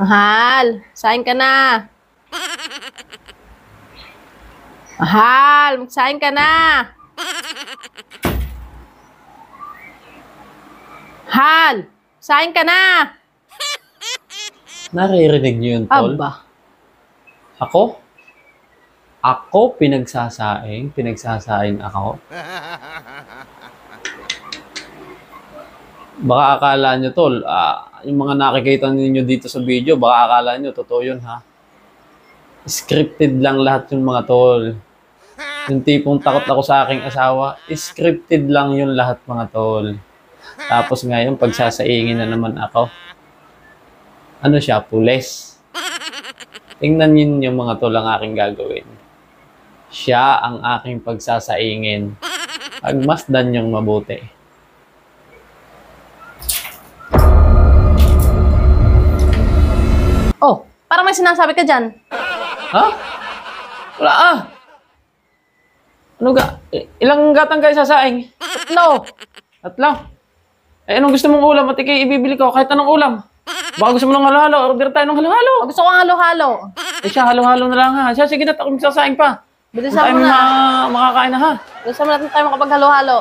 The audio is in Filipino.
Mahal, saing ka na. Mahal, magsaing ka na. Mahal, saing ka na. Naririnig niyo yun, tol? Aba. Ako? Ako pinagsasaing? Pinagsasaing ako? Baka akala nyo, tol, yung mga nakikita ninyo dito sa video, baka akala nyo, totoo yun, ha? Scripted lang lahat yung mga tol. Yung tipong takot ako sa aking asawa, scripted lang yun lahat, mga tol. Tapos ngayon, pagsasaingin na naman ako. Ano siya, pules. Tingnan niyo yung mga tol ang aking gagawin. Siya ang aking pagsasaingin. Pagmasdan niyong mabuti. Oh, parang may sinasabi ka dyan. Ha? Wala Ano ga? Ilang gatang kayo sasaing? No. Tatlo. Anong gusto mong ulam? At ikay ibibili ko kahit anong ulam. Baka gusto mo ng halo-halo. Order tayo ng halo-halo. Gusto ko halo-halo. Siya, halo-halo na lang ha. Siya, sige na, ako magsasaing pa. Bilisan Tayo mo na. makakain na ha. Bilisan mo natin tayo makapaghalo-halo.